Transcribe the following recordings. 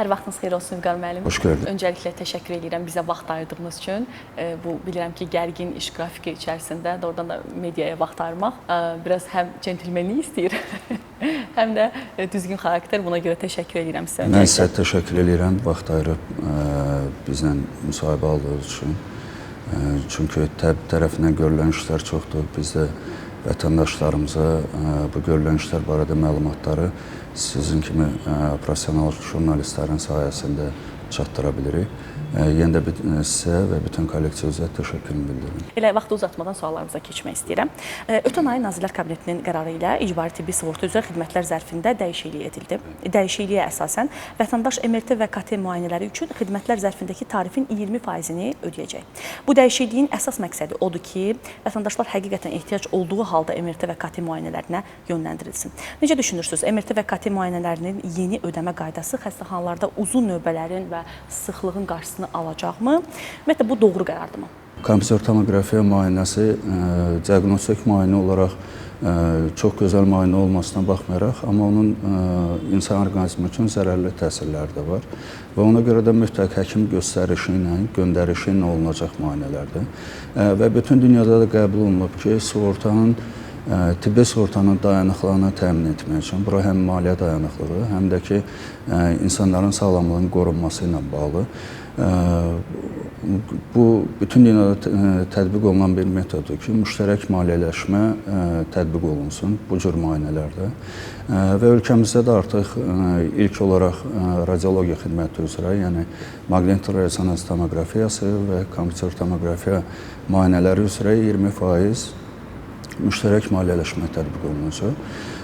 Hər vaxtınız xeyir olsun Vüqar müəllim. Xoş gördük. Öncəliklə təşəkkür edirəm bizə vaxt ayırdığınız üçün. Bu bilirəm ki, gərgin iş qrafiki içərisində doğrudan da mediaya vaxt ayırmaq biraz həm centilmenlik istəyir, həm də düzgün xarakter. Buna görə təşəkkür edirəm sizə. Mən sizə təşəkkür edirəm vaxt ayırıb bizlə müsahibə aldığınız üçün. Çünki təbii tərəfindən görülən işlər çoxdur. Biz də vətəndaşlarımıza bu görülən işlər barədə məlumatları sizin kimi professional jurnalistlərin sayəsində çatdıra bilirik. Yenə də sizə və bütün kollektivizə təşəkkürümü bildirirəm. Elə vaxtı uzatmadan suallarımıza keçmək istəyirəm. Ötən ay Nazirlər Kabinetinin qərarı ilə icbari tibbi sığorta üzrə xidmətlər zərfində dəyişiklik edildi. Dəyişikliyə əsasən vətəndaş MRT və KT müayinələri üçün xidmətlər zərfindəki tarifin 20%-ni ödəyəcək. Bu dəyişikliyin əsas məqsədi odur ki, vətəndaşlar həqiqətən ehtiyac olduğu halda MRT və KT müayinələrinə yönləndirilsin. Necə düşünürsünüz? MRT və KT müayinələrinin yeni ödəmə qaydası xəstəxanalarda uzun növbələrin və sıxlığın qarşısını alacaqmı? Ümumiyyətlə, bu doğru qərardırmı? Kompüter tomoqrafiya müayinəsi diaqnostik müayinə olaraq çox gözəl müayinə olmasına baxmayaraq, amma onun insan orqanizmi üçün zərərli təsirləri də var. Və ona görə də mütləq həkim göstərişi ilə, göndərişi ilə olunacaq müayinələrdir. Və bütün dünyada da qəbul olunub ki, tibbi sığortanın dayanıqlığını təmin etmək üçün, bura həm maliyyə dayanıqlığı, həm də ki, insanların sağlamlığının qorunması ilə bağlı. Bu, bütün dünyada tətbiq olunan bir metoddur ki, müştərək maliyyələşmə tətbiq olunsun bu cür müayinələrdə. Və ölkəmizdə də artıq ilk olaraq radiologiya xidməti üzrə, yəni maqnit rezonans tomoqrafiyası və kompüter tomoqrafiya müayinələri üzrə 20% müştərək maliyyələşmə tətbiq olunacaq.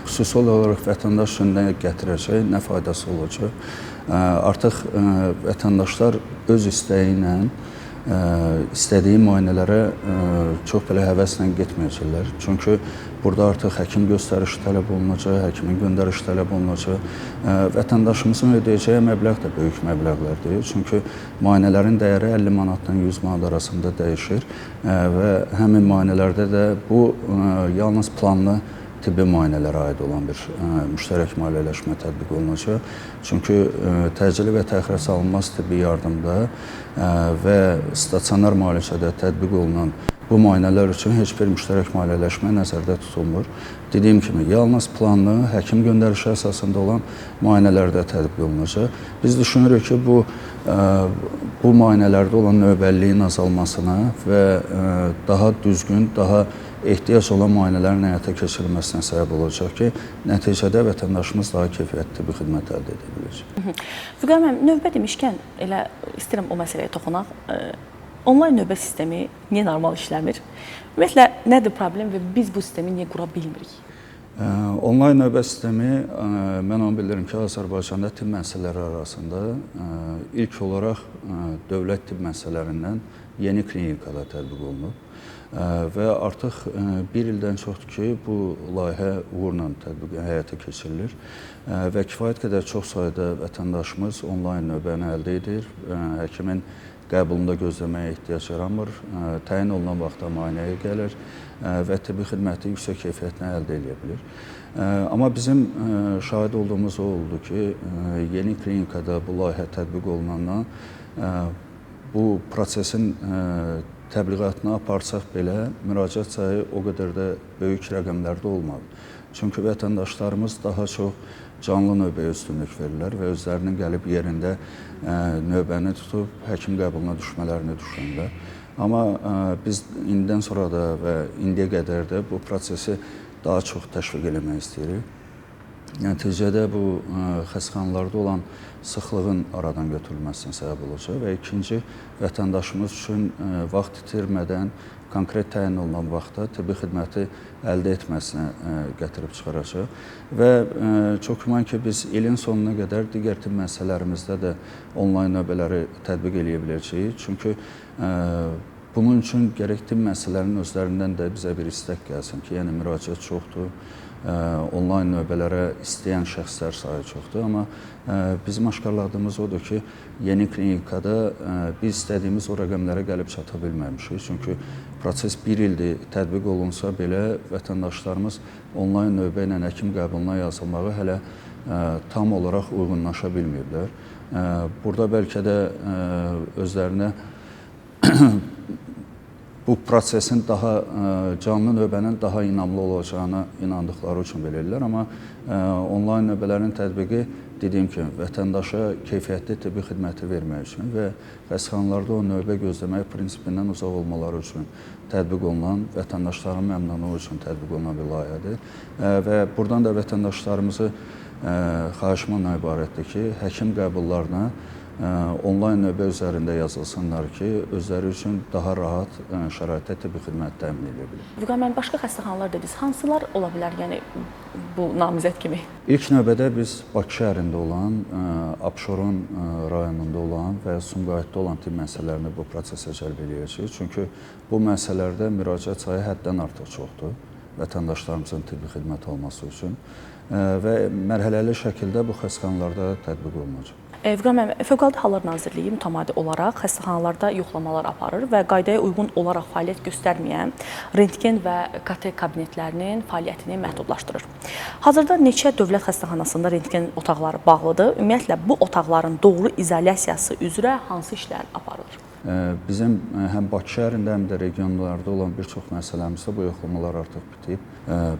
Xüsusi olaraq vətəndaş üçün nə gətirəcək, nə faydası olacaq. Artıq vətəndaşlar öz istəyi ilə istədiyi müayinələrə çox belə həvəslə getməyəcəklər. Çünki burada artıq həkim göstərişi tələb olunacaq, həkimin göndərişi tələb olunacaq. Vətəndaşımızın ödəyəcəyi məbləğ də böyük məbləğlərdir. Çünki müayinələrin dəyəri 50 manatdan 100 manat arasında dəyişir və həmin müayinələrdə də bu yalnız planlı tibbi müayinələrə aid olan bir müştərək maliyyələşmə tətbiq olunacaq. Çünki təcili və təxirə salınmaz tibbi yardımda və stasionar müalicədə tətbiq olunan bu müayinələr üçün heç bir müştərək maliyyələşmə nəzərdə tutulmur. Dediyim kimi, yalnız planlı, həkim göndərişi əsasında olan müayinələrdə tətbiq olunacaq. Biz düşünürük ki, bu müayinələrdə olan növbəliliyin azalmasına və daha düzgün, daha ehtiyac olan müayinələrin həyata keçirilməsinə səbəb olacaq ki, nəticədə vətəndaşımız daha keyfiyyətli bir xidmət əldə edə biləcək. Vüqar müəllim, növbə demişkən, elə istəyirəm o məsələyə toxunaq. Onlayn növbə sistemi niyə normal işləmir? Ümumiyyətlə, nədir problem və biz bu sistemi niyə qura bilmirik? Onlayn növbə sistemi, mən onu bildirim ki, Azərbaycanda tibb müəssisələri arasında ilk olaraq dövlət tibb müəssisələrindən yeni klinikada tətbiq olunub. Və artıq bir ildən çoxdur ki, bu layihə uğurla həyata keçirilir və kifayət qədər çox sayda vətəndaşımız onlayn növbəni əldə edir. Həkimin qəbulunda gözləməyə ehtiyac yaranmır, təyin olunan vaxtda müayinəyə gəlir və tibbi xidməti yüksək keyfiyyətlə əldə edə bilir. Amma bizim şahid olduğumuz o oldu ki, yeni klinikada bu layihə tətbiq olunandan bu prosesin təbliğatını aparsaq belə, müraciət sayı o qədər də böyük rəqəmlərdə olmadı. Çünki vətəndaşlarımız daha çox canlı növbəyə üstünlük verirlər və özlərinin gəlib yerində növbəni tutub həkim qəbuluna düşmələrini düşünürlər. Amma biz indidən sonra da və indiyə qədər də bu prosesi daha çox təşviq eləmək istəyirik. Nəticədə bu xəstəxanalarda olan sıxlığın aradan götürülməsinə səbəb olacaq və ikinci, vətəndaşımız üçün vaxt itirmədən konkret təyin olunan vaxtda tibbi xidməti əldə etməsinə gətirib çıxaracaq. Və çox güman ki, biz ilin sonuna qədər digər tibb müəssisələrimizdə də onlayn növbələri tətbiq eləyə biləcəyik. Çünki bunun üçün gərək tibb müəssisələrinin özlərindən də bizə bir istək gəlsin ki, yəni müraciət çoxdur. Onlayn növbələrə istəyən şəxslər sayı çoxdur, amma bizim aşkarladığımız odur ki, yeni klinikada biz istədiyimiz o rəqəmlərə gəlib çata bilməmişik. Çünki proses bir ildir tətbiq olunsa belə vətəndaşlarımız onlayn növbə ilə həkim qəbuluna yazılmağı hələ tam olaraq uyğunlaşa bilməyiblər. Burada bəlkə də özlərinə bu prosesin daha canlı növbənin daha inamlı olacağına inandıqları üçün belə edirlər, amma onlayn növbələrin tətbiqi dediyim kimi vətəndaşa keyfiyyətli tibbi xidməti vermək üçün və xəstəxanalarda o növbə gözləmək prinsipindən uzaq olmaları üçün tətbiq olunan, vətəndaşların məmnunluğu üçün tətbiq olunan bir layihədir və buradan da vətəndaşlarımızı xahişimlə ibarətdir ki, həkim qəbullarına onlayn növbə üzərində yazılsınlar ki, özləri üçün daha rahat şəraitdə tibbi xidmət təmin edə bilir. Vüqar müəllim, başqa xəstəxanalar dediniz. Hansılar ola bilər, yəni bu namizəd kimi? İlk növbədə biz Bakı şəhərində olan, Abşeron rayonunda olan və Sumqayıtda olan tibb müəssisələrini bu prosesə cəlb edəcəyik. Çünki bu müəssisələrdə müraciət sayı həddən artıq çoxdur vətəndaşlarımızın tibbi xidmət alması üçün və mərhələli şəkildə bu xəstəxanalarda tətbiq olunacaq. Vüqar müəllim, Fövqəladə Hallar Nazirliyi mütəmadi olaraq xəstəxanalarda yoxlamalar aparır və qaydaya uyğun olaraq fəaliyyət göstərməyən rentgen və KT kabinetlərinin fəaliyyətini məhdudlaşdırır. Hazırda neçə dövlət xəstəxanasında rentgen otaqları bağlıdır? Ümumiyyətlə, bu otaqların doğru izolyasiyası üzrə hansı işlər aparılır? Bizim həm Bakı şəhərində, həm də regionlarda olan bir çox müəssisələrimizdə bu yoxlamalar artıq bitib.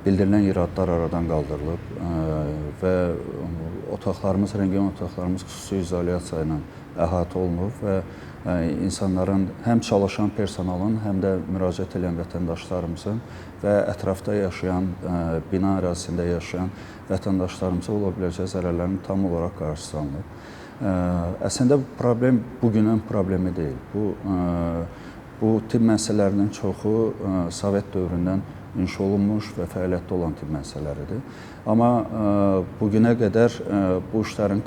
Bildirilən iradlar aradan qaldırılıb və otaqlarımız, rentgen otaqlarımız xüsusi izolyasiya ilə əhatə olunub və insanların, həm çalışan personalın, həm də müraciət edən vətəndaşlarımızın və ətrafda yaşayan, bina ərazisində yaşayan vətəndaşlarımıza ola biləcək zərərlərin tam olaraq qarşısı alınıb. Əslində bu problem bugünün problemi deyil. Bu tibb müəssisələrinin çoxu Sovet dövründən inşa olunmuş və fəaliyyətdə olan tibb müəssisələridir. Amma bugünə qədər bu işlərin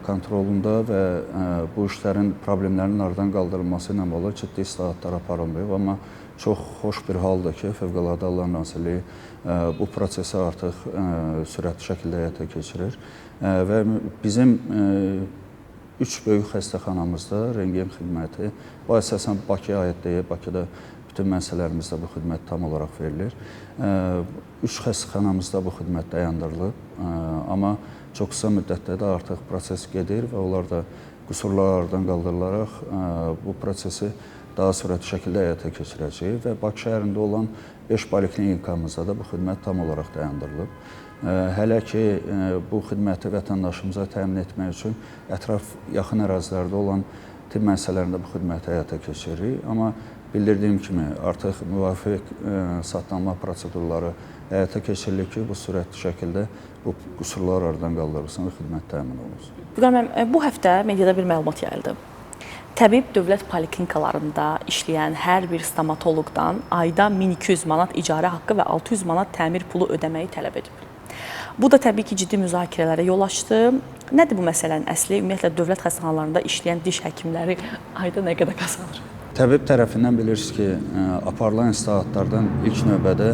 kontrolunda və bu işlərin problemlərin aradan qaldırılması ilə bağlı ciddi islahatlar aparılmayıb. Amma çox xoş bir haldır ki, Fövqəladə Hallar Nazirliyi bu prosesi artıq sürətli şəkildə həyata keçirir və bizim 3 böyük xəstəxanamızda rentgen xidməti, bu əsasən Bakıya aid deyil, Bakıda bütün müəssisələrimizdə bu xidmət tam olaraq verilir. 3 xəstəxanamızda bu xidmət dayandırılıb, amma çox qısa müddətdə də artıq proses gedir və onlar da qüsurlar aradan qaldırılaraq bu prosesi daha sürətli şəkildə həyata keçirəcəyik və Bakı şəhərində olan 5 poliklinikamızda da bu xidmət tam olaraq dayandırılıb. Hələ ki, bu xidməti vətəndaşımıza təmin etmək üçün ətraf yaxın ərazilərdə olan tibb müəssisələrində bu xidməti həyata keçiririk. Amma bildirdiyim kimi, artıq müvafiq satlanma prosedurları həyata keçirilir ki, bu sürətli şəkildə bu qüsurlar aradan qaldırılsın və xidmət təmin olunsun. Vüqar müəllim, bu həftə mediada bir məlumat yayıldı. Təbib dövlət poliklinikalarında işləyən hər bir stomatoloqdan ayda 1200 manat icarə haqqı və 600 manat təmir pulu ödəməyi tələb edib. Bu da təbii ki, ciddi müzakirələrə yol açdı. Nədir bu məsələnin əsli? Ümumiyyətlə, dövlət xəstəxanalarında işləyən diş həkimləri ayda nə qədər qazanır? Təbib tərəfindən bilirsiniz ki, aparılan islahatlardan ilk növbədə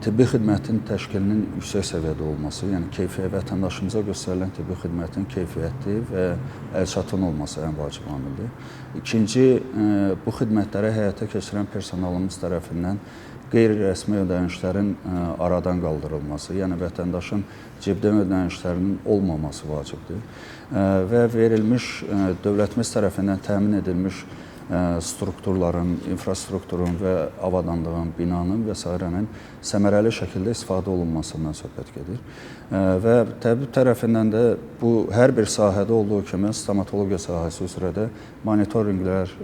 tibbi xidmətin təşkilinin yüksək səviyyədə olması, yəni vətəndaşımıza göstərilən tibbi xidmətin keyfiyyətli və əlçatan olması ən vacib amildir. İkinci, bu xidmətləri həyata keçirən personalımız tərəfindən qeyri-rəsmi ödənişlərin aradan qaldırılması, yəni vətəndaşın cibdən ödənişlərinin olmaması vacibdir və verilmiş dövlətimiz tərəfindən təmin edilmiş strukturların, infrastrukturun və avadanlığın, binanın və s. səmərəli şəkildə istifadə olunmasından söhbət gedir. Və təbib tərəfindən də bu hər bir sahədə olduğu kimi stomatologiya sahəsi üzrə də monitorinqlər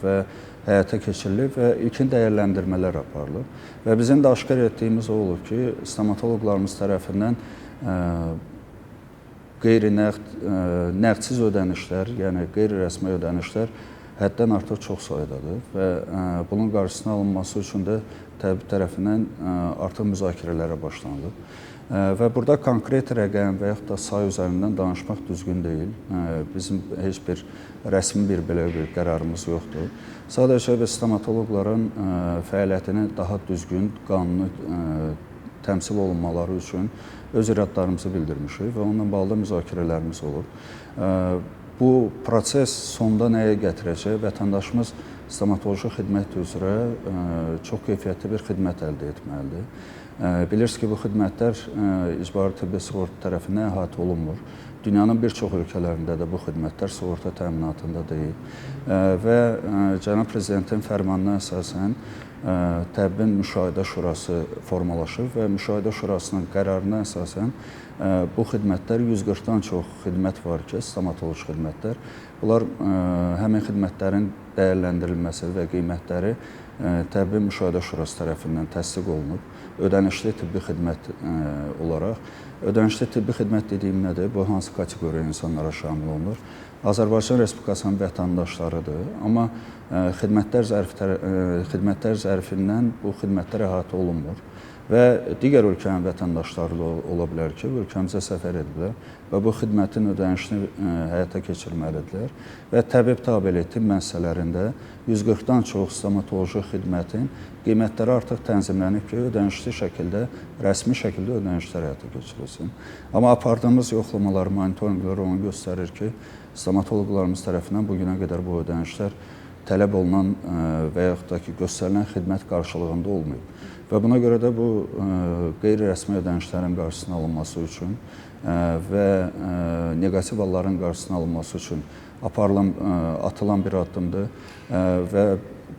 və həyata keçirilir və ilkin dəyərləndirmələr aparılır. Və bizim də aşkar etdiyimiz o olur ki, stomatoloqlarımız tərəfindən nəğdsiz ödənişlər, yəni qeyri-rəsmi ödənişlər həddən artıq çox saydadır və bunun qarşısının alınması üçün də təbib tərəfindən artıq müzakirələrə başlanılıb. Və burada konkret rəqəm və yaxud da say üzərindən danışmaq düzgün deyil. Bizim heç bir rəsmi belə bir qərarımız yoxdur. Sadəcə stomatoloqların fəaliyyətini daha düzgün, qanuni təmsil olunmaları üçün öz iradlarımızı bildirmişik və onunla bağlı müzakirələrimiz olub. Bu proses sonda nəyə gətirəcək? Vətəndaşımız stomatoloji xidmət üzrə çox keyfiyyətli bir xidmət əldə etməlidir. Bilirsiniz ki, bu xidmətlər icbari tibbi sığorta tərəfindən əhatə olunmur. Dünyanın bir çox ölkələrində də bu xidmətlər sığorta təminatında deyil və Cənab Prezidentin fərmanına əsasən Təbbin Müşahidə Şurası formalaşır və Müşahidə Şurasının qərarına əsasən bu xidmətlər 140-dan çox xidmət var ki, stomatoloji xidmətlər. Bunlar həmin xidmətlərin dəyərləndirilməsi və qiymətləri Təbbin Müşahidə Şurası tərəfindən təsdiq olunub. Ödənişli tibbi xidmət olaraq. Ödənişli tibbi xidmət dediyim nədir? Bu hansı kateqoriya insanlara şamil olunur? Azərbaycan Respublikasının vətəndaşlarıdır, amma xidmətlər zərfindən bu xidmətlər əhatə olunmur və digər ölkənin vətəndaşları ola bilər ki, ölkəmizə səfər ediblər və bu xidmətin ödənişini həyata keçirməlidirlər və təbib tabeli tibb müəssisələrində 140-dan çox stomatoloji xidmətin qiymətləri artıq tənzimlənib ki, ödənişli şəkildə, rəsmi şəkildə ödənişlər həyata keçirilsin. Amma apardığımız yoxlamalar, monitorinqlər onu göstərir ki, stomatoloqlarımız tərəfindən bugünə qədər bu ödənişlər tələb olunan və yaxud da ki, göstərilən xidmət qarşılığında olmayıb. Və buna görə də bu qeyri-rəsmi ödənişlərin qarşısının alınması üçün və neqativ halların qarşısının alınması üçün atılan bir addımdır və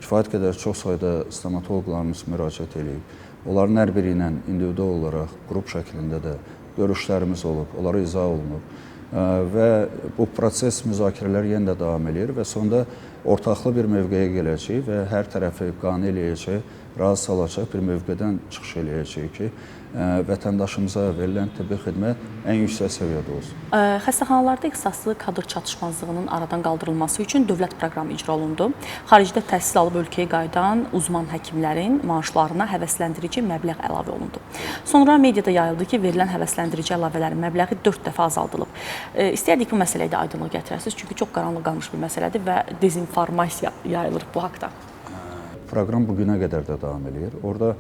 kifayət qədər çox sayda stomatoloqlarımız müraciət edib. Onların hər biri ilə individual olaraq, qrup şəklində də görüşlərimiz olub, onlara izah olunub və bu proses müzakirələr yenə də davam edir və sonda ortaqlı bir mövqeyə gələcək və hər tərəfi qane eləyəcək, razı salacaq bir mövqedən çıxış eləyəcək ki, vətəndaşımıza verilən tibbi xidmət ən yüksək səviyyədə olsun. Xəstəxanalarda ixtisaslı kadr çatışmazlığının aradan qaldırılması üçün dövlət proqramı icra olundu. Xaricdə təhsil alıb ölkəyə qayıdan uzman həkimlərin maaşlarına həvəsləndirici məbləğ əlavə olundu. Sonra mediada yayıldı ki, verilən həvəsləndirici əlavələrin məbləği 4 dəfə azaldılıb. İstərdik bu məsələyə də aydınlıq gətirəsiniz, çünki çox qaranlıq qalmış bir məsələdir və dezinformasiya yayılır bu haqda. Proqram bugünə qədər də davam edir. Orada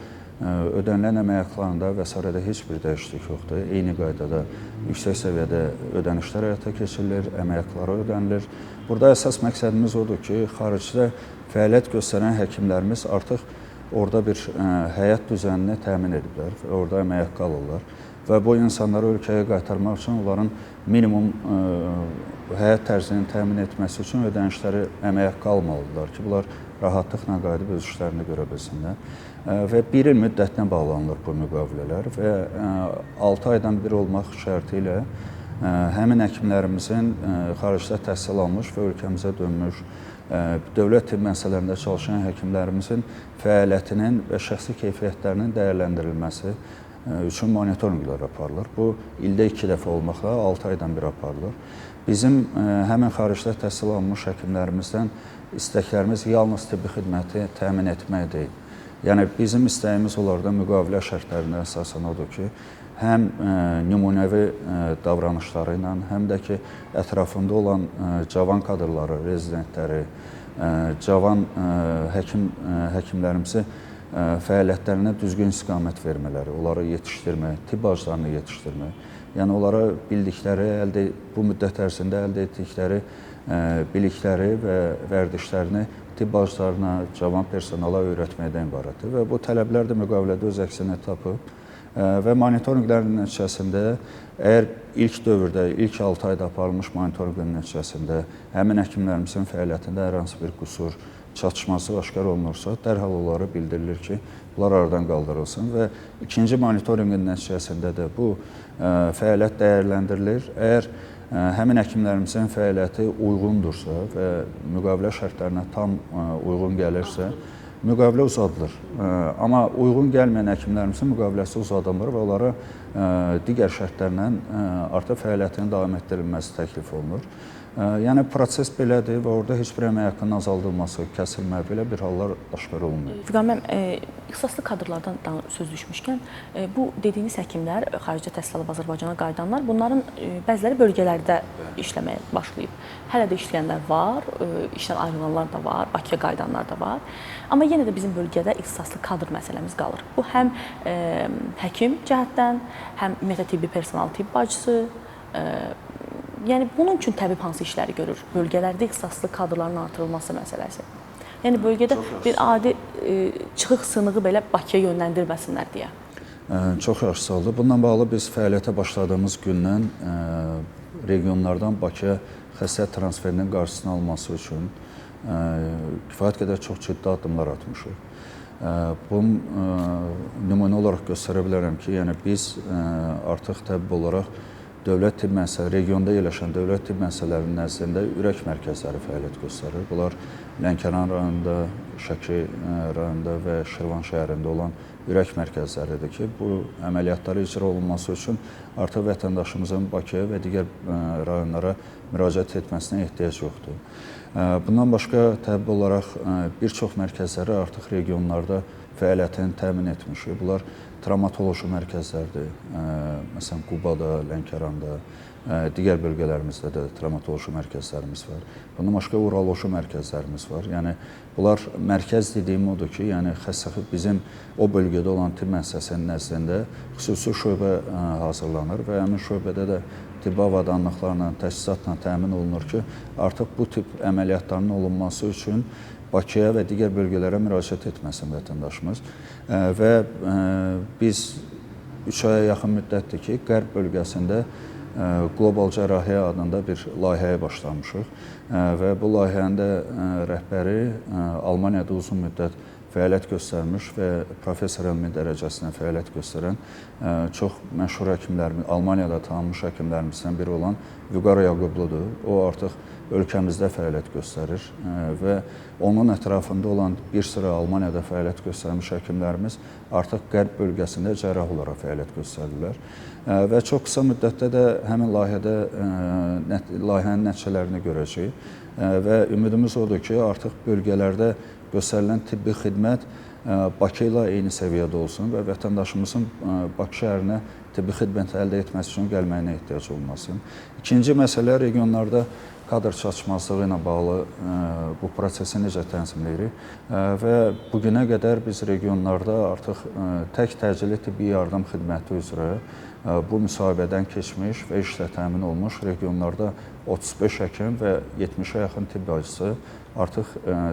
ödənilən əmək haqlarında və s. heç bir dəyişiklik yoxdur. Eyni qaydada yüksək səviyyədə ödənişlər həyata keçirilir, əmək haqları ödənilir. Burada əsas məqsədimiz odur ki, xaricdə fəaliyyət göstərən həkimlərimiz artıq orada bir həyat düzənini təmin ediblər və orada əmək haqqı alırlar. Və bu insanları ölkəyə qaytarmaq üçün onların minimum həyat tərzini təmin etməsi üçün ödənişləri əmək haqqı almalıdırlar ki, bunlar rahatlıqla qayıdıb öz işlərini görə bilsinlər. Və 1 il müddətinə bağlanılır bu müqavilələr və 6 aydan bir olmaq şərti ilə həmin həkimlərimizin xaricdə təhsil almış və ölkəmizə dönmüş dövlət tibb müəssisələrində çalışan həkimlərimizin fəaliyyətinin və şəxsi keyfiyyətlərinin dəyərləndirilməsi üçün monitorinqlər aparılır. Bu, ildə 2 dəfə olmaqla 6 aydan bir aparılır. Bizim həmin xaricdə təhsil almış həkimlərimizdən istəklərimiz yalnız tibbi xidməti təmin etmək deyil. Yəni, bizim istəyimiz onlarda müqavilə şərtlərinə əsasən odur ki, həm nümunəvi davranışları ilə, həm də ki, ətrafında olan cavan kadrları, rezidentləri, cavan həkimlərimizi fəaliyyətlərinə düzgün istiqamət vermələri, onları yetişdirmək, tibb bacılarını yetişdirmək, yəni onlara bildikləri, bu müddət ərzində əldə etdikləri bilikləri və vərdişlərini tibb bacılarına, cavan personala öyrətməkdən ibarətdir və bu tələblər də müqavilədə öz əksini tapıb və monitorinqlərin nəticəsində əgər ilk dövrdə, ilk 6 ayda aparılmış monitorinqin nəticəsində həmin həkimlərimizin fəaliyyətində hər hansı bir qüsur, çatışmazlıq aşkar olunursa, dərhal onlara bildirilir ki, bunlar aradan qaldırılsın və ikinci monitorinqin nəticəsində də bu fəaliyyət dəyərləndirilir. Əgər həmin həkimlərimizin fəaliyyəti uyğundursa və müqavilə şərtlərinə tam uyğun gəlirsə, müqavilə uzadılır. Amma uyğun gəlməyən həkimlərimizin müqaviləsi uzadılmır və onlara digər şərtlərlə artıq fəaliyyətinin davam etdirilməsi təklif olunur. Yəni, proses belədir və orada heç bir əmək haqqının azaldılması, kəsilmə, belə bir hallar aşkar olunmuyor. Füqan müəllim, ixtisaslı kadrlardan söz düşmüşkən, bu dediyiniz həkimlər, xaricdə təhsil alıb Azərbaycana qayıdanlar, bunların bəziləri bölgələrdə işləməyə başlayıb. Hələ də işləyənlər var, işdən ayrılanlar da var, Bakıya qayıdanlar da var. Amma yenə də bizim bölgədə ixtisaslı kadr məsələmiz qalır. Bu həm həkim cəhətdən, həm ümumiyyətlə tibbi personal, tibb bacısı, yəni bunun üçün təbib hansı işləri görür? Bölgələrdə ixtisaslı kadrların artırılması məsələsi. Yəni bölgədə bir adi çıxıq sınığı belə Bakıya yönləndirməsinlər deyə. Çox yaxşı sualdır. Bununla bağlı biz fəaliyyətə başladığımız gündən regionlardan Bakıya xəstə transferinin qarşısını alması üçün kifayət qədər çox ciddi addımlar atmışıq. Bunu nümunə olaraq göstərə bilərəm ki, yəni biz artıq təbii olaraq dövlət tibb müəssisələri, regionda yerləşən dövlət tibb müəssisələrinin nəzdində ürək mərkəzləri fəaliyyət göstərir. Bunlar Lənkəran rayonunda, Şəki rayonunda və Şirvan şəhərində olan ürək mərkəzləridir ki, bu əməliyyatları icra olunması üçün artıq vətəndaşımızın Bakıya və digər rayonlara müraciət etməsinə ehtiyac yoxdur. Bundan başqa təbii olaraq bir çox mərkəzləri artıq regionlarda fəaliyyətini təmin etmişik. Bunlar travmatoloji mərkəzlərdir. Məsələn, Qubada, Lənkəranda, digər bölgələrimizdə də travmatoloji mərkəzlərimiz var. Bundan başqa uroloji mərkəzlərimiz var. Yəni bunlar mərkəz dediyim odur ki, yəni xəstə bizim o bölgədə olan tibb müəssisəsinin nəzdində xüsusi şöbə hazırlanır və həmin şöbədə də tibbi avadanlıqlarla, təchizatla təmin olunur ki, artıq bu tip əməliyyatların olunması üçün Bakıya və digər bölgələrə müraciət etməsin vətəndaşımız. Və biz 3 aya yaxın müddətdir ki, Qərb bölgəsində Qlobal Cərrahiyyə adında bir layihəyə başlamışıq və bu layihənin də rəhbəri Almaniyada uzun müddət fəaliyyət göstərmiş və professor elmi dərəcəsində fəaliyyət göstərən çox məşhur həkimlərimiz, Almaniyada tanınmış həkimlərimizdən biri olan Vüqar Yaqubludur. O artıq ölkəmizdə fəaliyyət göstərir və onun ətrafında olan bir sıra Almaniyada fəaliyyət göstərmiş həkimlərimiz artıq Qərb bölgəsində cərrah olaraq fəaliyyət göstərirlər. Və çox qısa müddətdə də həmin layihənin nəticələrini görəcəyik və ümidimiz odur ki, artıq bölgələrdə göstərilən tibbi xidmət Bakı ilə eyni səviyyədə olsun və vətəndaşımızın Bakı şəhərinə tibbi xidmət əldə etməsi üçün gəlməyinə ehtiyac olmasın. İkinci məsələ regionlarda kadr çatışmazlığı ilə bağlı bu prosesi necə tənzimləyirik və bugünə qədər biz regionlarda artıq tək təcili tibbi yardım xidməti üzrə bu müsahibədən keçmiş və işlə təmin olmuş regionlarda 35 həkim və 70-ə yaxın tibb bacısı artıq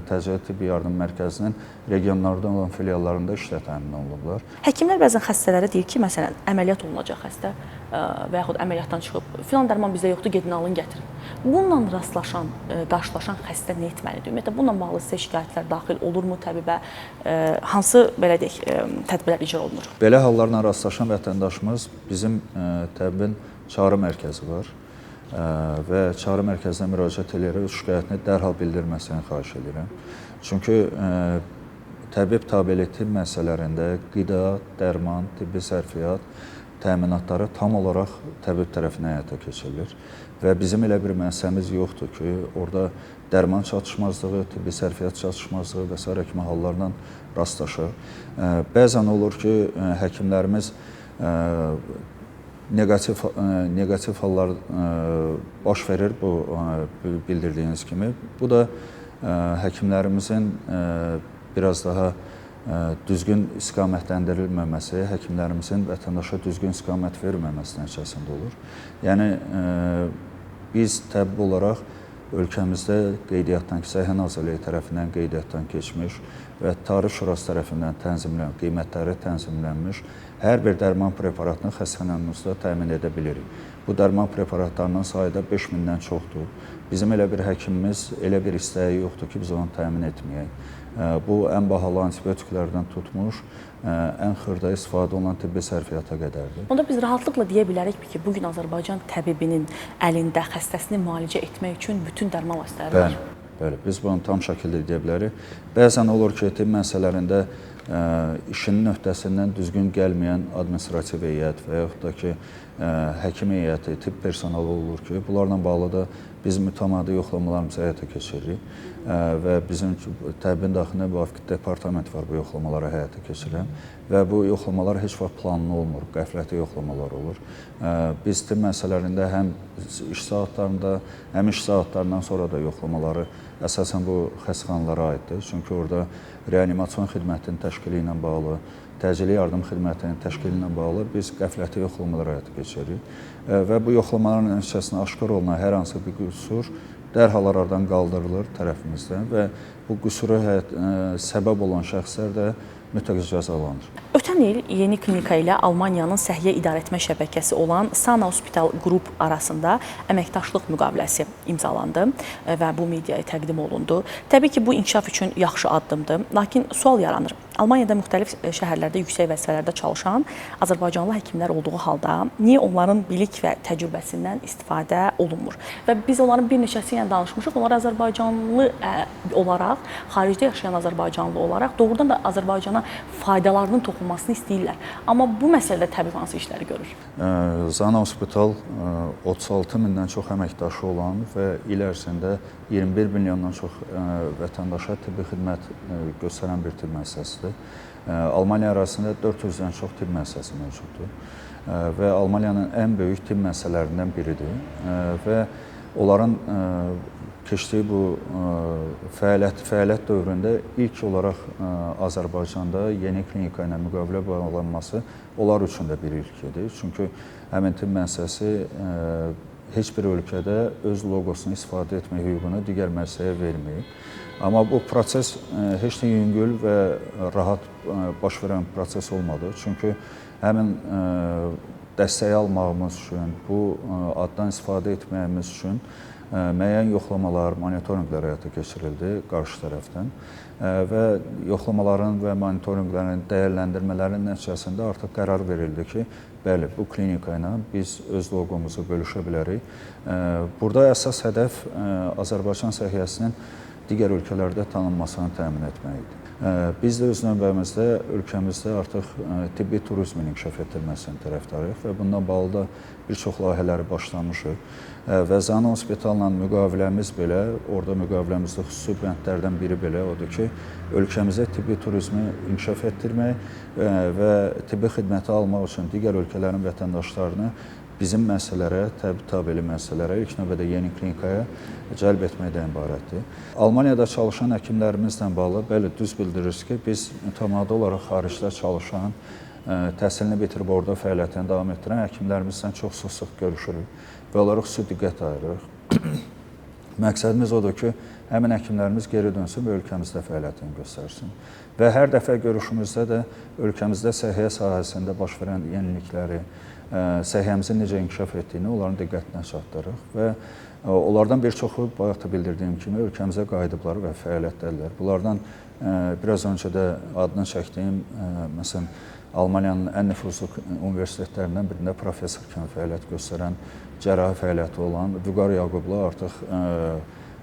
təcili tibbi yardım mərkəzinin regionlarda olan filiallarında işlə təmin olunublar. Həkimlər bəzən xəstələrə deyir ki, məsələn, əməliyyat olunacaq xəstə və yaxud əməliyyatdan çıxıb, filan dərman bizdə yoxdur, gedin alın, gətirin. Bununla qarşılaşan xəstə nə etməlidir? Ümumiyyətlə, bununla bağlı sizə şikayətlər daxil olurmu təbibə? Hansı, belə deyək, tədbirlər icra olunur? Belə hallarla rastlaşan vətəndaşımız bizim təbibin çağrı mərkəzi var və çağrı mərkəzinə müraciət edərək öz şikayətini dərhal bildirməsini xahiş edirəm. Çünki təbib tabeliyyəti məsələlərində qida, dərman, tibbi sərfiyyat təminatları tam olaraq təbib tərəfindən həyata keçirilir və bizim elə bir müəssisəmiz yoxdur ki, orada dərman çatışmazlığı, tibbi sərfiyyat çatışmazlığı və sairə kimi hallarla rastlaşır. Bəzən olur ki, həkimlərimiz negativ hallar baş verir bu bildirdiyiniz kimi. Bu da həkimlərimizin biraz daha düzgün istiqamətləndirilməməsi, həkimlərimizin vətəndaşa düzgün istiqamət verməməsi nəticəsində olur. Yəni biz təbii olaraq ölkəmizdə qeydiyyatdan, Səhiyyə Nazirliyi tərəfindən qeydiyyatdan keçmiş və Tarif Şurası tərəfindən tənzimlənmiş, qiymətləri tənzimlənmiş hər bir dərman preparatını xəstəxanamızda təmin edə bilirik. Bu dərman preparatlarının sayı da 5000-dən çoxdur. Bizim elə bir həkimimiz, elə bir istəyi yoxdur ki, biz onu təmin etməyək. Bu, ən bahalı antibiotiklərdən tutmuş, ən xırda istifadə olunan tibbi sərfiyyata qədərdir. Onda biz rahatlıqla deyə bilərik ki, bugün Azərbaycan təbibinin əlində xəstəsini müalicə etmək üçün bütün dərman vasitələri var. Bəli, biz bunu tam şəkildə deyə bilərik. Bəzən olur ki, tibb məsələlərində işinin öhdəsindən düzgün gəlməyən administrativ heyət və yaxud da ki, həkim heyəti, tibb personalı olur ki, bunlarla bağlı da biz mütəmadi yoxlamalarımızı həyata keçiririk və bizim təbibin daxilində müvafiq departament var bu yoxlamaları həyata keçirən və bu yoxlamalar heç vaxt planlı olmur, qəfləti yoxlamalar olur. Biz tibb məsələlərində həm iş saatlarında, həm iş saatlarından sonra da yoxlamaları əsasən bu xəstəxanalara aiddir. Çünki orada reanimasyon xidmətinin təşkili ilə bağlı, təcili yardım xidmətinin təşkili ilə bağlı biz qəfləti yoxlamalar həyata keçiririk və bu yoxlamaların nəticəsində aşkar olunan hər hansı bir qüsur dərhal aradan qaldırılır tərəfimizdən və bu qüsura səbəb olan şəxslər də mütləq cəzalanır. Ötən il Yeni Klinika ilə Almaniyanın səhiyyə idarəetmə şəbəkəsi olan Sana Hospital Qrup arasında əməkdaşlıq müqaviləsi imzalandı və bu mediaya təqdim olundu. Təbii ki, bu inkişaf üçün yaxşı addımdır, lakin sual yaranır. Almaniyada müxtəlif şəhərlərdə yüksək vəzifələrdə çalışan azərbaycanlı həkimlər olduğu halda niyə onların bilik və təcrübəsindən istifadə olunmur? Və biz onların bir neçəsi ilə danışmışıq. Onlar azərbaycanlı olaraq, xaricdə yaşayan azərbaycanlı olaraq doğrudan da Azərbaycana faydalarının toxunmasını istəyirlər. Amma bu məsələdə təbii hansı işləri görür? Sana Hospital 36 mindən çox əməkdaşı olan və il ərzində 21 milyondan çox vətəndaşa tibbi xidmət göstərən bir tibb müəssisəsidir. Almaniya arasında 400-dən çox tibb müəssisəsi mövcuddur və Almaniyanın ən böyük tibb müəssisələrindən biridir və onların keçdiyi bu fəaliyyət dövründə ilk olaraq Azərbaycanda Yeni Klinika ilə müqavilə bağlanması onlar üçün də bir ilk idi. Çünki həmin tibb müəssisəsi heç bir ölkədə öz loqosunu istifadə etmək hüququnu digər müəssisəyə verməyib. Amma bu proses heç də yüngül və rahat baş verən proses olmadı. Çünki həmin dəstəyi almağımız üçün, bu addan istifadə etməyimiz üçün müəyyən yoxlamalar, monitorinqlər həyata keçirildi qarşı tərəfdən və yoxlamaların və monitorinqlərin, dəyərləndirmələrin nəticəsində artıq qərar verildi ki, bəli, bu klinika ilə biz öz loqomuzu bölüşə bilərik. Burada əsas hədəf Azərbaycan səhiyyəsinin digər ölkələrdə tanınmasını təmin etməkdir. Biz də öz növbəmizdə ölkəmizdə artıq tibbi turizmin inkişaf etdirilməsinin tərəfdarıyıq və bundan bağlı da bir çox layihələri başlamışıq. Və Sana Hospitalla müqaviləmiz belə, orada müqaviləmizdə xüsusi bəndlərdən biri belə odur ki, ölkəmizə tibbi turizmi inkişaf etdirmək və tibbi xidməti almaq üçün digər ölkələrin vətəndaşlarını bizim müəssisələrə, təbii müəssisələrə, ilk növbədə Yeni Klinikaya cəlb etməkdən ibarətdir. Almaniyada çalışan həkimlərimizlə bağlı, bəli, düz bildirirsiniz ki, biz mütəmadi olaraq xaricdə çalışan, təhsilini bitirib orada fəaliyyətini davam etdirən həkimlərimizlə çox sıx görüşürük və onlara xüsusi diqqət ayırırıq. Məqsədimiz odur ki, həmin həkimlərimiz geri dönsün və ölkəmizdə fəaliyyətini göstərsin. Və hər dəfə görüşümüzdə də ölkəmizdə səhiyyə sahəsində baş verən yenilikləri, səhiyyəmizin necə inkişaf etdiyini onların diqqətinə çatdırırıq və onlardan bir çoxu, bayaq da bildirdiyim kimi, ölkəmizə qayıdıblar və fəaliyyətdədirlər. Bunlardan biraz öncə də adını çəkdiyim, məsələn, Almaniyanın ən nüfuzlu universitetlərindən birində professor kimi fəaliyyət göstərən, cərrahi fəaliyyəti olan Vüqar Yaqublu artıq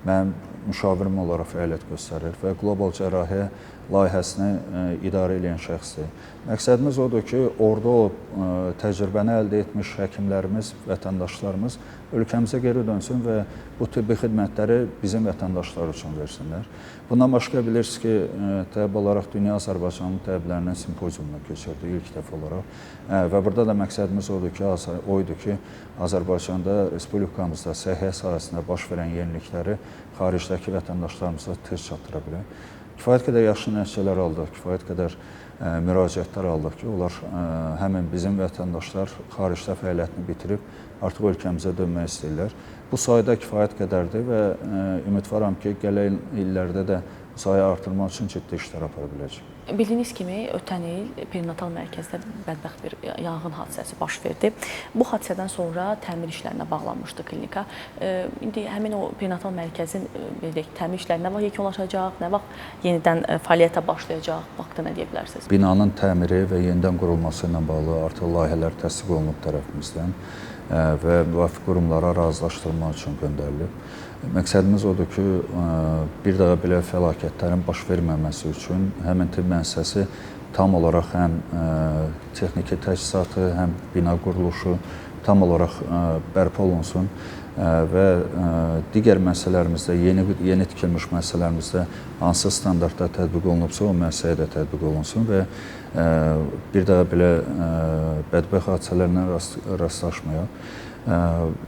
mənim müşavirim olaraq fəaliyyət göstərir və qlobal cərrahiyyə layihəsini idarə edən şəxsdir. Məqsədimiz odur ki, orada o təcrübəni əldə etmiş həkimlərimiz, vətəndaşlarımız ölkəmizə geri dönsün və bu tibbi xidmətləri bizim vətəndaşlar üçün versinlər. Bundan başqa bilirsiniz ki, təbii olaraq Dünya Azərbaycanlı təbiblərinin simpoziumuna keçirdi ilk dəfə olaraq və burada da məqsədimiz oydu ki, Azərbaycanda, Respublikamızda səhiyyə sahəsində baş verən yenilikləri xaricdəki vətəndaşlarımıza tez çatdıra bilək. Kifayət qədər yaxşı nəticələr aldıq, kifayət qədər müraciətlər aldıq ki, onlar həmin bizim vətəndaşlar xaricdə fəaliyyətini bitirib artıq ölkəmizə dönmək istəyirlər. Bu sayda kifayət qədərdir və ümidvaram ki, gələn illərdə də bu sayı artırmaq üçün ciddi işlər apara biləcək. Bildiyiniz kimi, ötən il perinatal mərkəzdə bədbəxt bir yanğın hadisəsi baş verdi. Bu hadisədən sonra təmir işlərinə bağlanmışdı klinika. İndi həmin o perinatal mərkəzin təmir işləri nə vaxt yekunlaşacaq, nə vaxt yenidən fəaliyyətə başlayacaq, vaxtı nə deyə bilərsiniz? Binanın təmiri və yenidən qurulması ilə bağlı artıq layihələr təsdiq olunub tərəfimizdən və müvafiq qurumlara razılaşdırılmaq üçün göndərilib. Məqsədimiz odur ki, bir daha belə fəlakətlərin baş verməməsi üçün həmin tibb müəssisəsi tam olaraq həm texniki təchizatı, həm bina quruluşu tam olaraq bərpa olunsun və digər müəssisələrimizdə, yeni tikilmiş müəssisələrimizdə hansı standartlar tətbiq olunubsa, o müəssisəyə də tətbiq olunsun və bir daha belə bədbəxt hadisələrlə rastlaşmayaq.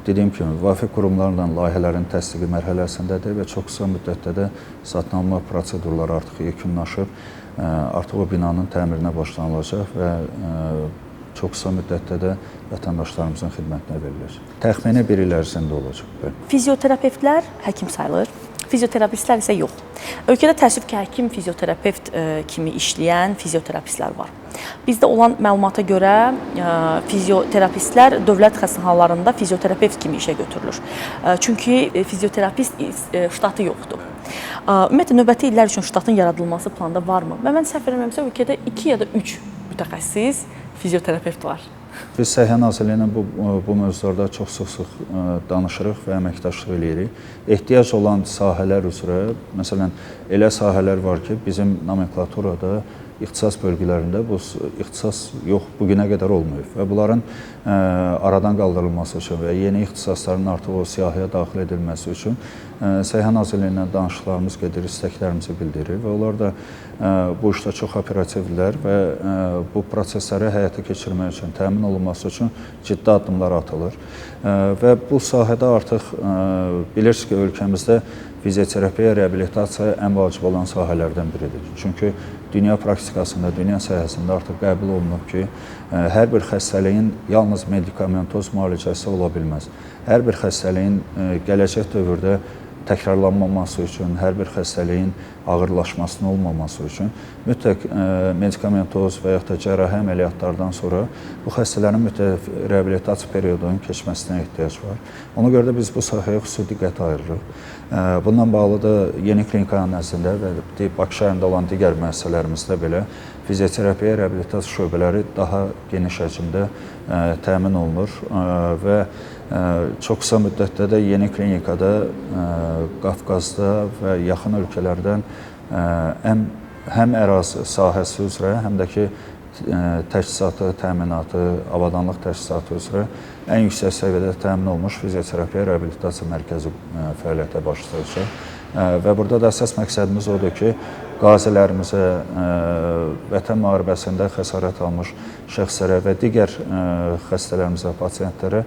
Dediyim kimi, müvafiq qurumlarla layihələrin təsdiqi mərhələsindədir və çox qısa müddətdə də satın alma prosedurları artıq yekunlaşıb, artıq o binanın təmirinə başlanılacaq və çox qısa müddətdə də vətəndaşlarımızın xidmətinə verilir. Təxmini 1 il ərzində olacaq. Fizioterapevtlər həkim sayılır, fizioterapistlər isə yox. Ölkədə təəssüf ki, həkim, fizioterapevt kimi işləyən fizioterapistlər var. Bizdə olan məlumata görə fizioterapistlər dövlət xəstəxanalarında fizioterapevt kimi işə götürülür. Çünki fizioterapist ştatı yoxdur. Ümumiyyətlə, növbəti illər üçün ştatın yaradılması planda varmı? Və mən səhv eləmirəmsə, ölkədə 2 ya da 3 mütəxəssis fizioterapevt var. Biz Səhiyyə Nazirliyi ilə bu mövzularda çox sıx danışırıq və əməkdaşlıq eləyirik. Ehtiyac olan sahələr üzrə, məsələn, elə sahələr var ki, bizim nomenklaturada ixtisas bölgələrində bu ixtisas yox, bugünə qədər olmayıb və bunların aradan qaldırılması üçün və yeni ixtisasların artıq o siyahıya daxil edilməsi üçün Səhiyyə Nazirliyi ilə danışıqlarımız gedir, istəklərimizi bildirir və onlar da bu işdə çox operativdirlər və bu prosesləri həyata keçirmək üçün, təmin olunması üçün ciddi addımlar atılır və bu sahədə artıq bilirsiniz ki, ölkəmizdə fizioterapiya, reabilitasiya ən vacib olan sahələrdən biridir. Çünki dünya praktikasında, dünya sahəsində artıq qəbul olunub ki, hər bir xəstəliyin yalnız medikamentoz müalicəsi ola bilməz. Hər bir xəstəliyin gələcək dövrdə təkrarlanmaması üçün, hər bir xəstəliyin ağırlaşmasının olmaması üçün mütləq medikamentoz və yaxud da cərrahi əməliyyatlardan sonra bu xəstələrin mütləq reabilitasiya periyodunun keçməsinə ehtiyac var. Ona görə də biz bu sahəyə xüsusi diqqət ayırırıq. Bundan bağlı da yeni klinikanın nəzdində və Bakı şəhərində olan digər müəssisələrimizdə belə fizioterapiya, reabilitasiya şöbələri daha geniş həcmdə təmin olunur və çox qısa müddətdə də yeni klinikada Qafqazda və yaxın ölkələrdən həm ərazi sahəsi üzrə, həm də ki, təchizatı, təminatı, avadanlıq təchizatı üzrə ən yüksək səviyyədə təmin olunmuş fizioterapiya reabilitasiya mərkəzi fəaliyyətə başlayacaq. Və burada da əsas məqsədimiz odur ki, qazilərimizə, vətən müharibəsində xəsarət almış şəxslərə və digər xəstələrimizə, pasiyentlərə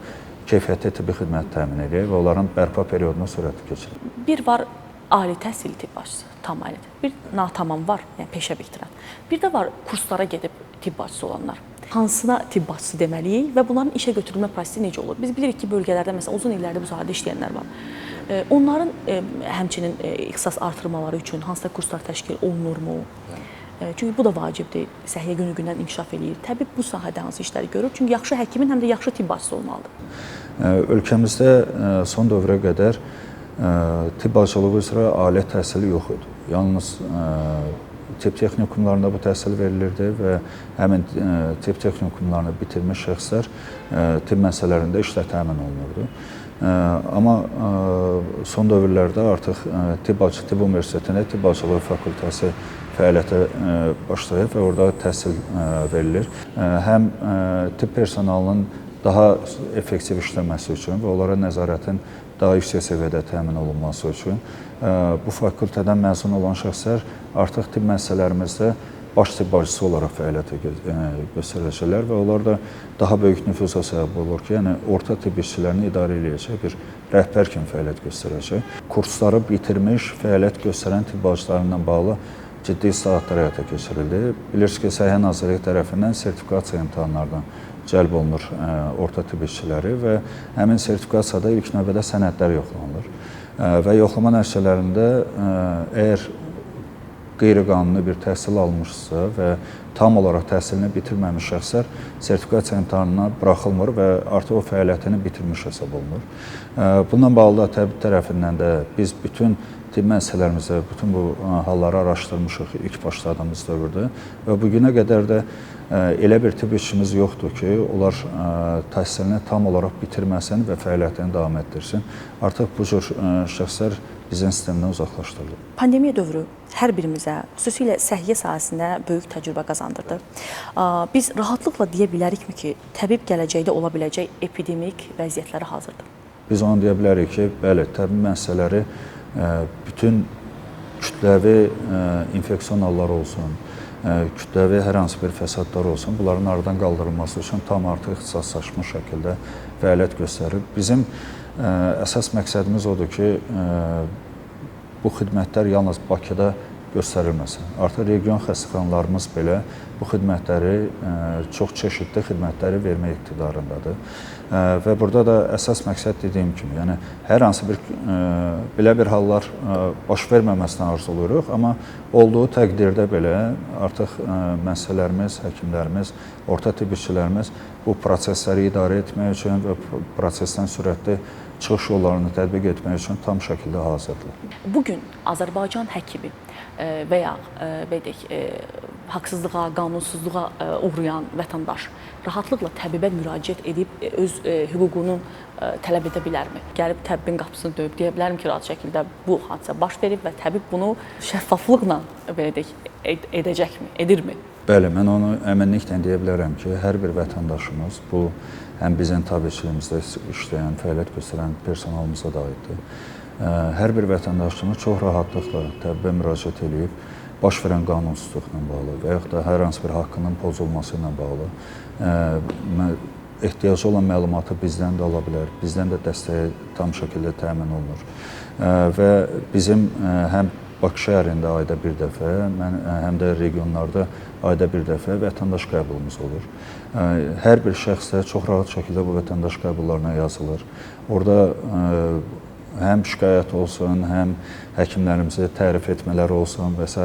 keyfiyyətli tibbi xidmət təmin edək və onların bərpa periyodunu sürətli keçirir. Bir var ali təhsil tibb başçısı, tam ali. Bir natamam var, yəni peşə bitirən. Bir də var kurslara gedib tibb başçısı olanlar. Hansına tibb başçısı deməliyik və bunların işə götürülmə prosesi necə olur? Biz bilirik ki, bölgələrdə məsələn uzun illərdir bu sahədə işləyənlər var. Onların həmçinin ixtisas artırmaları üçün hansısa kurslar təşkil olunurmu? Çünki bu da vacibdir. Səhiyyə günü-gündən inkişaf eləyir. Təbib bu sahədə hansı işləri görür? Çünki yaxşı həkimin həm də yaxşı tibb başçısı olmalıdır. Ölkəmizdə son dövrə qədər tibb başçılığı üzrə ali təhsili yox idi. Yalnız tibb texnikumlarında bu təhsil verilirdi və həmin tibb texnikumlarını bitirmiş şəxslər tibb müəssisələrində işlə təmin olunurdu. Amma son dövrlərdə artıq Tibb Universitetində tibb başçılığı fakültəsi fəaliyyətə başlayıb və orada təhsil verilir. Həm tibb personalının daha effektiv işləməsi üçün və onlara nəzarətin daha yüksək səviyyədə təmin olunması üçün bu fakültədən məzun olan şəxslər artıq tibb müəssisələrimizdə baş tibb başçısı olaraq fəaliyyətə göstərəcəklər və onlar da daha böyük nüfuza səbəb olur ki, yəni orta tibb işçilərini idarə edəcək bir rəhbər kimi fəaliyyət göstərəcək. Kursları bitirmiş, fəaliyyət göstərən tibb başçılarından bağlı ciddi islahatlar həyata keçirildi. Bilirsiniz ki, Səhiyyə Nazirliyi tərəfindən sertifikasiya imtahanlardan cəlb olunur orta tibb işçiləri və həmin sertifikasiyada ilk növbədə sənədlər yoxlanılır. Və yoxlama nəticələrində əgər qeyri-qanuni bir təhsil almışsa və tam olaraq təhsilini bitirməmiş şəxslər sertifikasiya imtahanına buraxılmır və artıq o fəaliyyətini bitirmiş hesab olunur. Bundan bağlı da təbii tərəfindən də biz bütün tibb müəssisələrimizdə bütün bu halları araşdırmışıq ilk başladığımız dövrdə və bugünə qədər də elə bir tibb işçimiz yoxdur ki, onlar təhsilini tam olaraq bitirməsin və fəaliyyətini davam etdirsin. Artıq bu cür şəxslər bizdən sistemdən uzaqlaşdırılır. Pandemiya dövrü hər birimizə, xüsusilə səhiyyə sahəsində böyük təcrübə qazandırdı. Biz rahatlıqla deyə bilərikmi ki, təbib gələcəkdə ola biləcək epidemik vəziyyətlərə hazırdır? Biz onu deyə bilərik ki, bəli, təbib müəssisələri bütün kütləvi infeksiyon halları olsun, kütləvi hər hansı bir fəsadlar olsun, bunların aradan qaldırılması üçün tam artıq ixtisaslaşmış şəkildə fəaliyyət göstərir. Bizim əsas məqsədimiz odur ki, bu xidmətlər yalnız Bakıda göstərilməsin. Artıq region xəstəxanalarımız belə bu xidmətləri, çox çeşidli xidmətləri vermək iqtidarındadır. Və burada da əsas məqsəd dediyim kimi, yəni hər hansı bir belə bir hallar baş verməməsini arzulayırıq, amma olduğu təqdirdə belə artıq müəssisələrimiz, həkimlərimiz, orta tibb işçilərimiz bu prosesləri idarə etmək üçün və prosesdən sürətli çıxış yollarını tətbiq etmək üçün tam şəkildə hazırdır. Bugün Azərbaycan həkimi və ya belə deyək, haqsızlığa, qanunsuzluğa uğrayan vətəndaş rahatlıqla təbibə müraciət edib öz hüququnu tələb edə bilərmi? Gəlib təbibin qapısını döyüb deyə bilərmi ki, rahat şəkildə bu hadisə baş verib və təbib bunu şəffaflıqla belə deyək, edəcəkmi, edirmi? Bəli, mən onu əminliklə deyə bilərəm ki, hər bir vətəndaşımız, bu həm bizim tabiçilimizdə işləyən, fəaliyyət göstərən personalımıza da aiddir. Hər bir vətəndaşımız çox rahatlıqla təbibə müraciət edib, baş verən qanunsuzluqla bağlı və yaxud da hər hansı bir haqqının pozulması ilə bağlı ehtiyacı olan məlumatı bizdən də ala bilər, bizdən də dəstəyə tam şəkildə təmin olunur. Və bizim həm Bakı şəhərində ayda bir dəfə, həm də regionlarda ayda bir dəfə vətəndaş qəbulumuz olur. Hər bir şəxs də çox rahat şəkildə bu vətəndaş qəbullarına yazılır. Orada həm şikayət olsun, həm həkimlərimizi tərif etmələri olsun və s.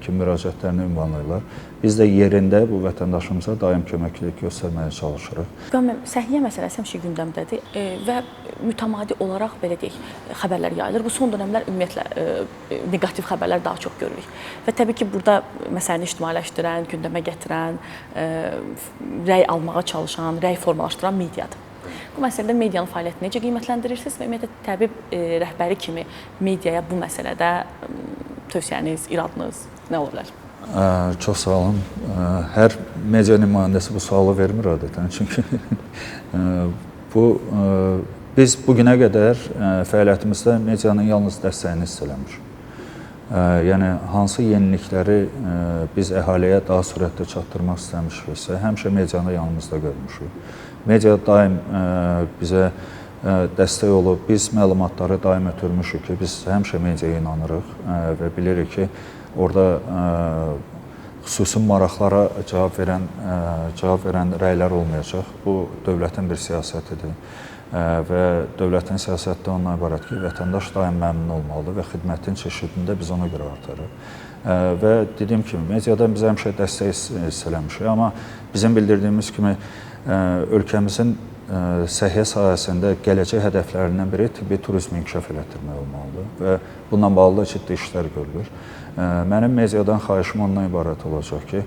kimi müraciətlərini ünvanlayırlar. Biz də yerində bu vətəndaşımıza daim köməklik göstərməyə çalışırıq. Səhiyyə məsələsi həmişə gündəmdədir və mütəmadi olaraq belə deyək, xəbərlər yayılır. Bu son dönəmlər ümumiyyətlə neqativ xəbərlər daha çox görürük. Və təbii ki, burada məsələni ictimailəşdirən, gündəmə gətirən, rəy almağa çalışan, rəy formalaşdıran mediadır. Bu məsələdə medianın fəaliyyətini necə qiymətləndirirsiniz və ümumiyyətlə təbib rəhbəri kimi mediaya bu məsələdə tövsiyəniz, iradınız nə ola bilər? Çox sağ olun. Hər media nümayəndəsi bu sualı vermir adətən. Çünki biz bugünə qədər fəaliyyətimizdə medianın yalnız dəstəyini hiss eləmişik. Yəni, hansı yenilikləri biz əhaliyə daha sürətli çatdırmaq istəmişiksə, həmişə medianı yanımızda görmüşük. Media daim bizə dəstək olub, biz məlumatları daim ötürmüşük ki, biz həmişə mediaya inanırıq və bilirik ki, orada xüsusi maraqlara cavab verən rəylər olmayacaq. Bu, dövlətin bir siyasətidir və dövlətin siyasəti ondan ibarət ki, vətəndaş daim məmnun olmalıdır və xidmətin çeşidini də biz ona görə artırıq. Və dediyim kimi, mediadan biz həmişə dəstək hiss eləmişik, amma bizim bildirdiyimiz kimi ölkəmizin səhiyyə sahəsində gələcək hədəflərindən biri tibbi turizmi inkişaf elətdirmək olmalıdır və bununla bağlı ciddi işlər görülür. Mənim mediadan xahişim ondan ibarət olacaq ki,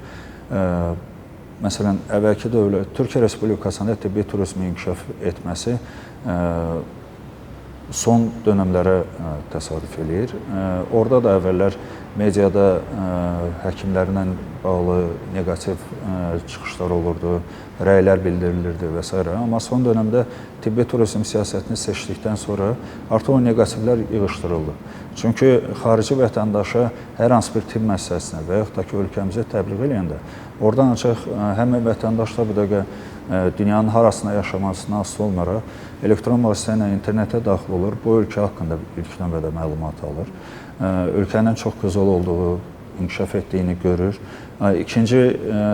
məsələn, əvvəlki dövlət, Türkiyə Respublikasında tibbi turizmi inkişaf etməsi son dönəmlərə təsadüf eləyir. Orada da əvvəllər mediada həkimlərlə bağlı neqativ çıxışlar olurdu, rəylər bildirilirdi və s. Amma son dönəmdə tibbi turizm siyasətini seçdikdən sonra artıq o neqativlər yığışdırıldı. Çünki xarici vətəndaşa hər hansı bir tibb müəssisəsinə və yaxud da ki, ölkəmizə təbliğ eləyəndə oradan ancaq həmin vətəndaşlar bu dəqiqə dünyanın harasında yaşamasına asılı olmayaraq elektron vasitə ilə internetə daxil olur, bu ölkə haqqında ilk növbədə məlumat alır. Ölkənin çox gözəl olduğu, inkişaf etdiyini görür. İkinci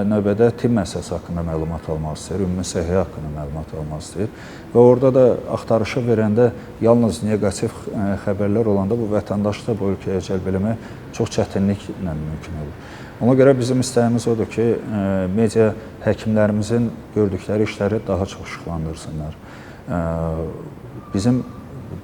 növbədə tibb müəssisəsi haqqında məlumat almaq istəyir, ümumi səhiyyə haqqında məlumat almaq istəyir. Və orada da axtarışı verəndə yalnız neqativ xəbərlər olanda bu vətəndaşı da bu ölkəyə cəlb eləmək çox çətinliklə mümkün olur. Ona görə bizim istəyimiz odur ki, media həkimlərimizin gördükləri işləri daha çox işıqlandırsınlar. Bizim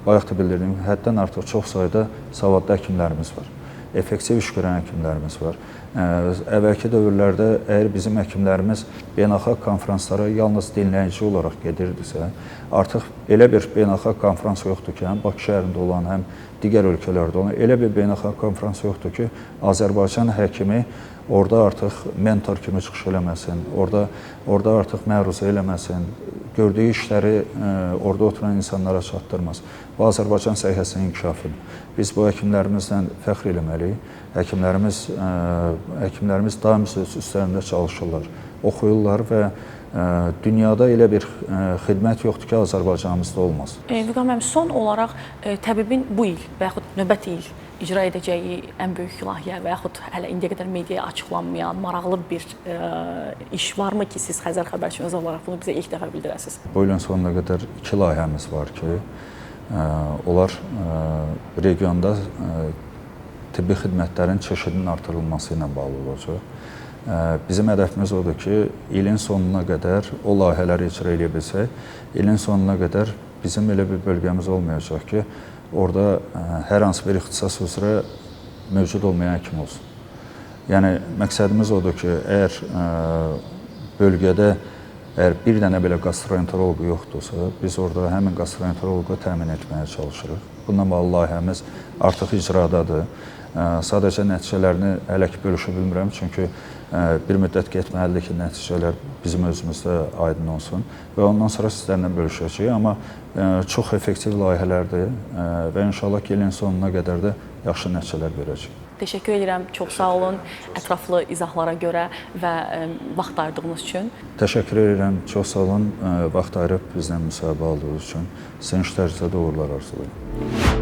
bayaq da bildirdiyim, həddən artıq çox sayda savadlı həkimlərimiz var. Effektiv iş görən həkimlərimiz var. Əvvəlki dövrlərdə əgər bizim həkimlərimiz beynəlxalq konferanslara yalnız dinləyici olaraq gedirdisə, artıq elə bir beynəlxalq konferans yoxdur ki, həm Bakı şəhərində olan, həm digər ölkələrdə olan elə bir beynəlxalq konferans yoxdur ki, Azərbaycan həkimi orada artıq mentor kimi çıxış eləməsin, orada artıq məruzə eləməsin, gördüyü işləri orada oturan insanlara çatdırmaz. Bu, Azərbaycan səhiyyəsinin inkişafıdır. Biz bu həkimlərimizlə fəxr eləməliyik. Həkimlərimiz daim üstlərində çalışırlar, oxuyurlar və dünyada elə bir xidmət yoxdur ki, Azərbaycanımızda olmaz. Vüqar müəllim, son olaraq təbibin bu il və yaxud növbəti il icra edəcəyi ən böyük layihə və yaxud hələ indiyə qədər mediaya açıqlanmayan maraqlı bir iş varmı ki, siz Xəzər xəbərçiniz olaraq bunu bizə ilk dəfə bildirəsiniz? Bu ilin sonuna qədər 2 layihəmiz var ki, onlar regionda tibbi xidmətlərin çeşidinin artırılması ilə bağlı olacaq. Bizim hədəfimiz odur ki, ilin sonuna qədər o layihələri icra edə bilsək, ilin sonuna qədər bizim elə bir bölgəmiz olmayacaq ki, orada hər hansı bir ixtisas üzrə mövcud olmayan həkim olsun. Yəni, məqsədimiz odur ki, əgər bölgədə bir dənə belə gastroenteroloq yoxdursa, biz orada həmin gastroenteroloqu təmin etməyə çalışırıq. Bununla bağlı layihəmiz artıq icradadır. Sadəcə nəticələrini hələ ki bölüşə bilmirəm, çünki bir müddət getməlidir ki, nəticələr bizim özümüzdə aydın olsun və ondan sonra sizlərlə bölüşəcəyik. Amma çox effektiv layihələrdir və inşallah ki, ilin sonuna qədər də yaxşı nəticələr verəcək. Təşəkkür edirəm, çox sağ olun ətraflı izahlara görə və vaxt ayırdığınız üçün. Təşəkkür edirəm, çox sağ olun, vaxt ayırıb bizlə müsahibə aldığınız üçün. Sizin işlərinizə də uğurlar arzulayıram.